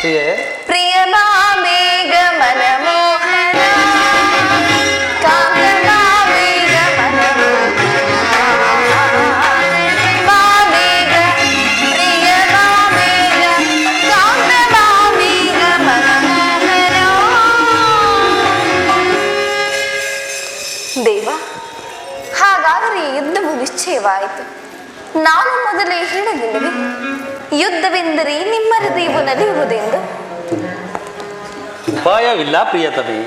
ಪ್ರಿಯೆ ಪ್ರಿಯ ಬೇಗ ಮನಮೋಹನ ಕಾಂತ ಬೇಗ ಮನಮೋಹನ ಬೇಗ ಪ್ರಿಯ ಬೇಗ ಕಾಂತ ಬೇಗ ಮನಮೋಹನ. ದೇವ, ಹಾಗಾದರೆ ಯುದ್ಧವು ನಿಶ್ಚಯವಾಯಿತು. ನಾನು ಮೊದಲೇ ಹೇಳಿದ್ದೇನೆ, ಯುದ್ಧವೆಂದರೆ ನಿಮ್ಮ ಹೃದಯವು ನಲಿಯುವುದೆಂದು. ಉಪಾಯವಿಲ್ಲ ಪ್ರಿಯತಮೆ,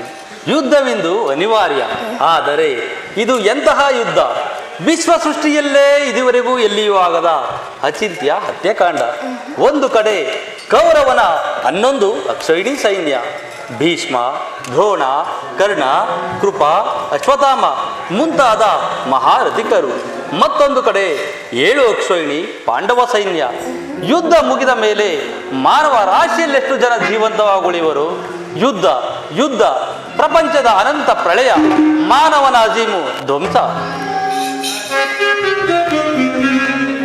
ಯುದ್ಧವೆಂದು ಅನಿವಾರ್ಯ. ಆದರೆ ಇದು ಎಂತಹ ಯುದ್ಧ? ವಿಶ್ವ ಸೃಷ್ಟಿಯಲ್ಲೇ ಇದುವರೆಗೂ ಎಲ್ಲಿಯೂ ಆಗದ ಅಚಿಂತ್ಯ ಹತ್ಯಕಾಂಡ. ಒಂದು ಕಡೆ ಕೌರವನ 11 ಅಕ್ಷೌಹಿಣಿ ಸೈನ್ಯ, ಭೀಷ್ಮ, ದ್ರೋಣ, ಕರ್ಣ, ಕೃಪ, ಅಶ್ವತ್ಥಾಮ ಮುಂತಾದ ಮಹಾರಥಿಕರು. ಮತ್ತೊಂದು ಕಡೆ 7 ಅಕ್ಷೌಹಿಣಿ ಪಾಂಡವ ಸೈನ್ಯ. ಯುದ್ಧ ಮುಗಿದ ಮೇಲೆ ಮಾನವ ರಾಶಿಯಲ್ಲೆಷ್ಟು ಜನ ಜೀವಂತವಾಗುಳಿವರು? ಯುದ್ಧ ಯುದ್ಧ, ಪ್ರಪಂಚದ ಅನಂತ ಪ್ರಳಯ, ಮಾನವನ ಅಜೀಮು ಧ್ವಂಸ.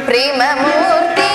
ಪ್ರೇಮ ಮೂರ್ತಿ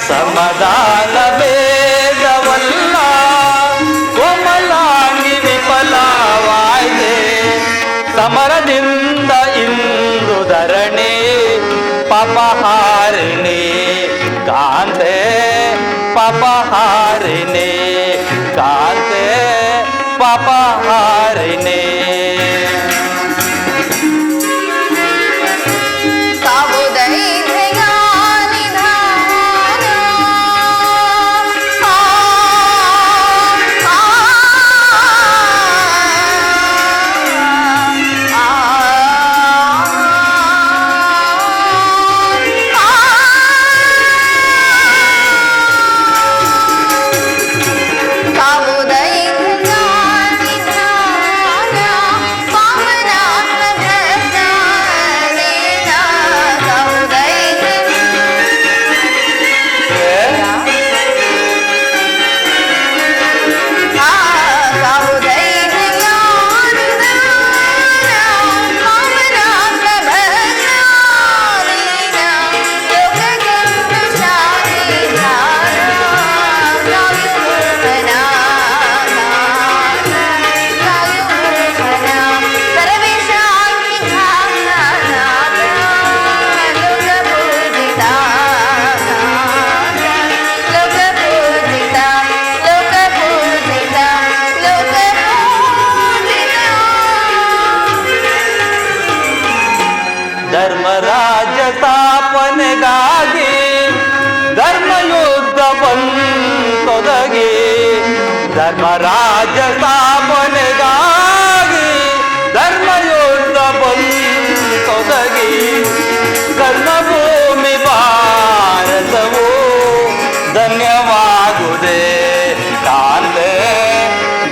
ಸಮಾಧಾನ ಬೇಗವಲ್ಲ, ಕೋಮಲಾಂಗಿ ವಿಫಲವಾಯ್ದೆ. ಸಮರದಿಂದ ಇಂದು ಧರಣಿ ಪಾಪಹಾರಿಣಿ ಕಾಂತೆ, ಪಾಪಹಾರಿಣಿ ಕಾಂತೆ, ಪಾಪಹಾರಿಣಿ. ಧರ್ಮರಾಜ್ಯ ಸ್ಥಾಪನೆಗಾಗಿ ಧರ್ಮಯುದ್ಧ ಬಂತೊದಗಿ, ಧರ್ಮರಾಜ್ಯ ಸ್ಥಾಪನೆಗಾಗಿ ಧರ್ಮಯುದ್ಧ ಬಂತೊದಗಿ. ಕರ್ಮಭೂಮಿ ಭಾರತವು ಧನ್ಯವಾಗುವುದೇ ಕಾಂತೆ,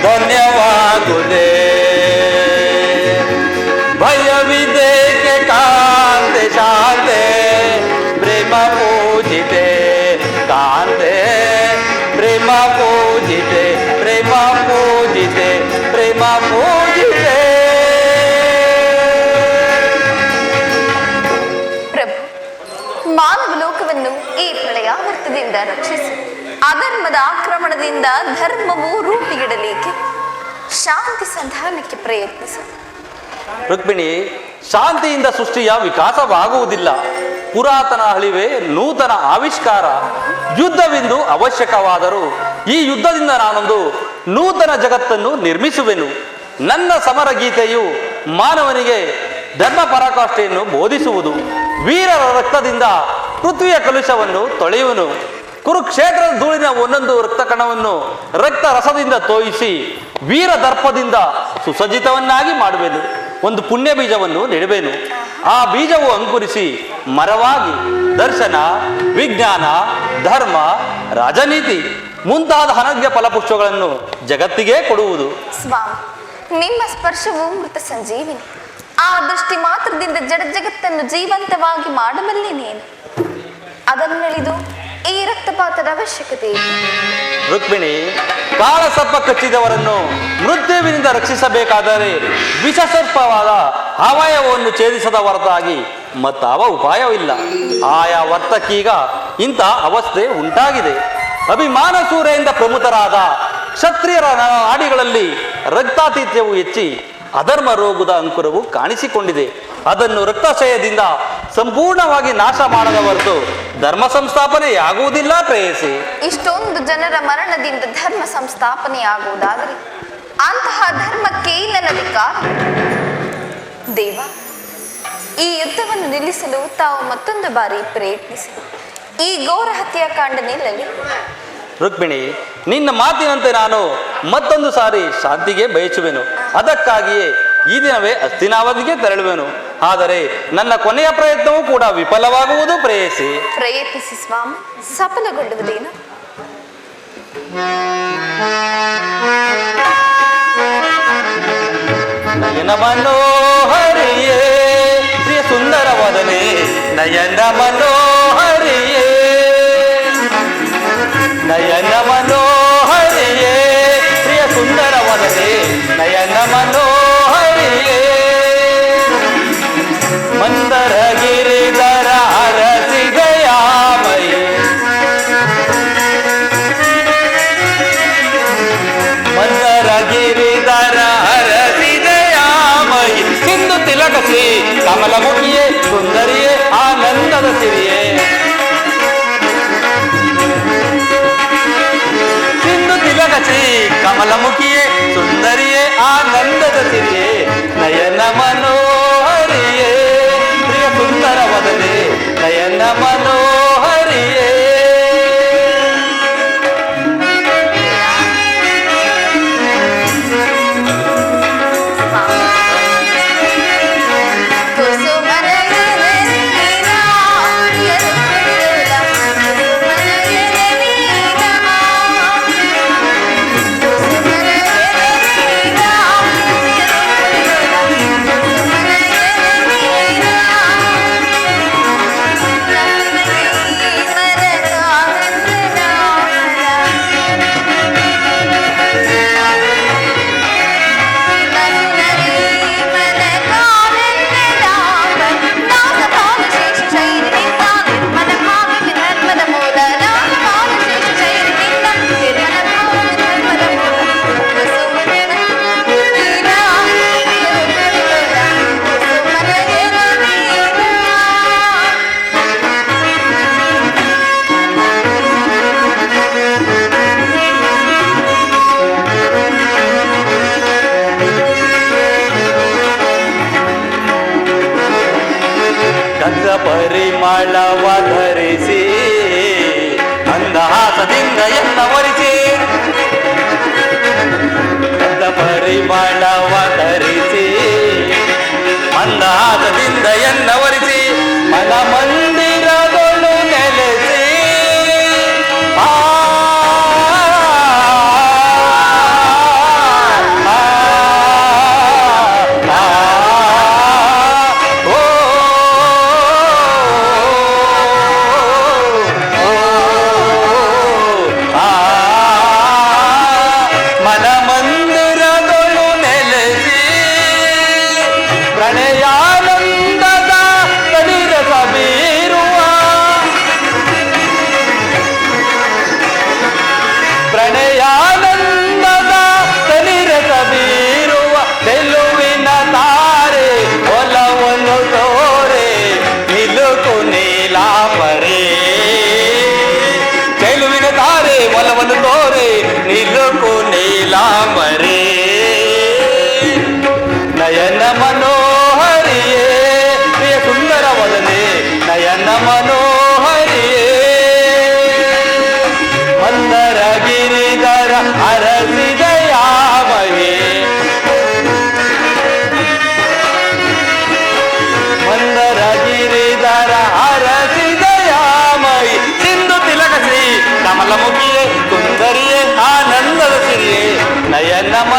ಧನ್ಯವಾಗುವುದೇ. ಭಯವಿದೇಕೆ ಕಾಂತೆ ಶಾಂತೆ, ಪ್ರೇಮ ಪೂಜಿತೆ ಕಾಂತೆ, ಪ್ರೇಮ ಪೂಜಿತೆ, ಪ್ರೇಮ ಪೂಜಿತೆ, ಪ್ರೇಮ ಪೂಜಿತೆ. ಪ್ರಭು, ಮಾನವ ಲೋಕವನ್ನು ಈ ಪ್ರಳಯಾವರ್ತದಿಂದ ರಕ್ಷಿಸಿ ಅಧರ್ಮದ ಆಕ್ರಮಣದಿಂದ ಧರ್ಮವು ರೂಪಿಗಿಡಲಿಕ್ಕೆ ಶಾಂತಿ ಸಂಧಾನಕ್ಕೆ ಪ್ರಯತ್ನಿಸು. ರುಕ್ಮಿಣಿ, ಶಾಂತಿಯಿಂದ ಸೃಷ್ಟಿಯ ವಿಕಾಸವಾಗುವುದಿಲ್ಲ. ಪುರಾತನ ಅಳಿವೆ ನೂತನ ಆವಿಷ್ಕಾರ. ಯುದ್ಧವೆಂದು ಅವಶ್ಯಕವಾದರೂ ಈ ಯುದ್ಧದಿಂದ ನಾನೊಂದು ನೂತನ ಜಗತ್ತನ್ನು ನಿರ್ಮಿಸುವೆನು. ನನ್ನ ಸಮರ ಗೀತೆಯು ಮಾನವನಿಗೆ ಧರ್ಮ ಪರಾಕಾಷ್ಠೆಯನ್ನು ಬೋಧಿಸುವುದು. ವೀರರ ರಕ್ತದಿಂದ ಪೃಥ್ವಿಯ ಕಲುಷವನ್ನು ತೊಳೆಯುವನು. ಕುರುಕ್ಷೇತ್ರದ ಧೂಳಿನ ಒಂದೊಂದು ರಕ್ತ ಕಣವನ್ನು ರಕ್ತ ರಸದಿಂದ ತೋಯಿಸಿ ವೀರ ದರ್ಪದಿಂದ ಸುಸಜ್ಜಿತವನ್ನಾಗಿ ಮಾಡುವೆನು. ಒಂದು ಪುಣ್ಯ ಬೀಜವನ್ನು ನೆಡುವೆನು. ಆ ಬೀಜವು ಅಂಕುರಿಸಿ ಮರವಾಗಿ ದರ್ಶನ, ವಿಜ್ಞಾನ, ಧರ್ಮ, ರಾಜನೀತಿ ಮುಂತಾದ ಅನಗ್ಯ ಫಲಪುಷ್ಪಗಳನ್ನು ಜಗತ್ತಿಗೆ ಕೊಡುವುದು. ಸ್ವಾಮಿ, ನಿಮ್ಮ ಸ್ಪರ್ಶವು ಮೃತ ಸಂಜೀವಿನಿ. ಆ ದೃಷ್ಟಿ ಮಾತ್ರದಿಂದ ಜಡ ಜಗತ್ತನ್ನು ಜೀವಂತವಾಗಿ ಮಾಡಬಲ್ಲೆ ನೀನು. ಅದನ್ನೆಳೆದು ಈ ರಕ್ತಪಾತದ ಅವಶ್ಯಕತೆ ಇದೆ. ರುಕ್ಮಿಣಿ, ಕಾಳಸರ್ಪ ಕಚ್ಚಿದವರನ್ನು ಮೃತ್ಯುವಿನಿಂದ ರಕ್ಷಿಸಬೇಕಾದರೆ ವಿಷಸರ್ಪವಾದ ಅವಯವವನ್ನು ಛೇದಿಸದ ಹೊರತಾಗಿ ಮತ್ತಾವ ಉಪಾಯವಿಲ್ಲ. ಆಯಾ ವರ್ತಕೀಗ ಇಂಥ ಅವಸ್ಥೆ ಉಂಟಾಗಿದೆ. ಅಭಿಮಾನ ಸೂರೆಯಿಂದ ಪ್ರಮುಖರಾದ ಕ್ಷತ್ರಿಯರ ನಾಡಿಗಳಲ್ಲಿ ರಕ್ತಾತಿಥ್ಯವು ಹೆಚ್ಚಿ ಅಧರ್ಮ ರೋಗದ ಅಂಕುರವು ಕಾಣಿಸಿಕೊಂಡಿದೆ. ಅದನ್ನು ರಕ್ತಕ್ಷಯದಿಂದ ಸಂಪೂರ್ಣವಾಗಿ ನಾಶ ಮಾಡದ ಹೊರತು ಧರ್ಮ ಸಂಸ್ಥಾಪನೆಯಾಗುವುದಿಲ್ಲ ಪ್ರೇಯಸಿ. ಇಷ್ಟೊಂದು ಜನರ ಮರಣದಿಂದ ಧರ್ಮ ಸಂಸ್ಥಾಪನೆಯಾಗುವುದಾದರೆ ಅಂತಹ ಧರ್ಮಕ್ಕೆ ನನ್ನಧಿಕಾರ. ದೇವ, ಈ ಯುದ್ಧವನ್ನು ನಿಲ್ಲಿಸಲು ತಾವು ಮತ್ತೊಂದು ಬಾರಿ ಪ್ರಯತ್ನಿಸಿ ಈ ಘೋರ ಹತ್ಯಾಕಾಂಡ ನಿಲ್ಲಲಿ. ರುಕ್ಮಿಣಿ, ನಿನ್ನ ಮಾತಿನಂತೆ ನಾನು ಮತ್ತೊಂದು ಸಾರಿ ಶಾಂತಿಗೆ ಬಯಸುವೆನು. ಅದಕ್ಕಾಗಿಯೇ ಈ ದಿನವೇ ಹಸ್ತಿನಾವತಿಗೆ ತೆರಳುವೆನು. ಆದರೆ ನನ್ನ ಕೊನೆಯ ಪ್ರಯತ್ನವೂ ಕೂಡ ವಿಫಲವಾಗುವುದು ಪ್ರೇಯಸಿ. ಪ್ರಯತ್ನಿಸಿ ಸ್ವಾಮಿ, ಸಫಲಗೊಳ್ಳುವುದೇನು? ನಯನ ಮನೋಹರಿಯೇ ಪ್ರಿಯ ಸುಂದರವದನೆ, ನಯನ ಮನೋಹರಿಯೇ, ನಯನ ಮನೋಹರಿಯೇ ಪ್ರಿಯ ಸುಂದರವದನೆ, ನಯನ ಮನೋಹರಿಯೇ, ಮಂದರ ಗಿರಿಧರ ಅರಸಿದಯಾಮೈ, ಮಂದರ ಗಿರಿಧರ ಅರಸಿದಯಾಮೈ, ಸಿಂಧು ತಿಲಕಸಿ ಕಮಲಮುಖಿಯೇ ಸುಂದರಿಯೇ ಆನಂದದ ಸಿರಿಯೇ, ಸಿಂಧು ತಿಲಕಸಿ ಕಮಲಮುಖಿಯೇ ಸುಂದರಿಯೇ ಆನಂದದ ಸಿರಿಯೇ, ನಯನ ಮನೋಹರಿಯೇ ಪ್ರಿಯ ಸುಂದರ ವದನೆ, ನಯನ ಮನೋಹರಿಯೇ. ಪರಿಮಳವ ಧರಿಸಿ ಮಂದಹಾಸದಿಂದ ಎನ್ನ ವರಿಸಿ, ಪರಿಮಳವ ಧರಿಸಿ ಮಂದಹಾಸದಿಂದ ಎನ್ನ ವರಿಸಿ, ಮನ ಮಂದಿರದೊಳು ನೆಲೆಸಿ ಆ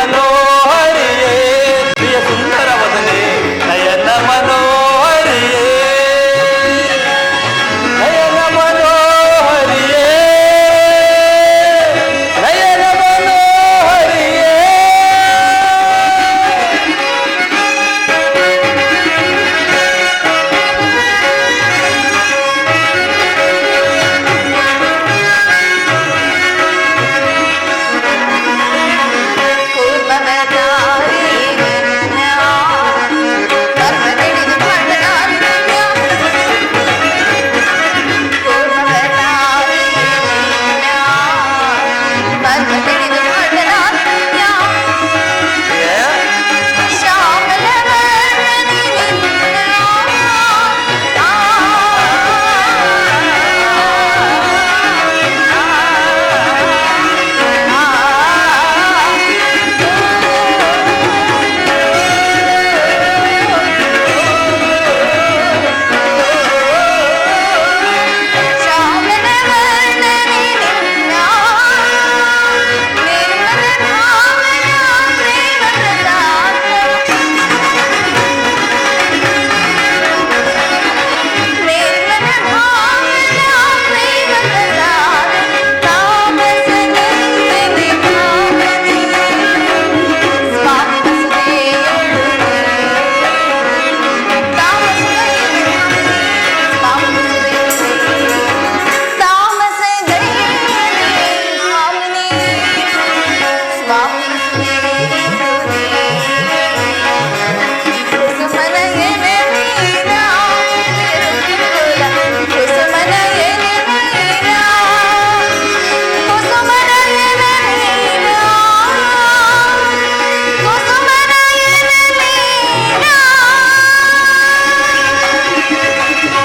ಮನೋಹರಿ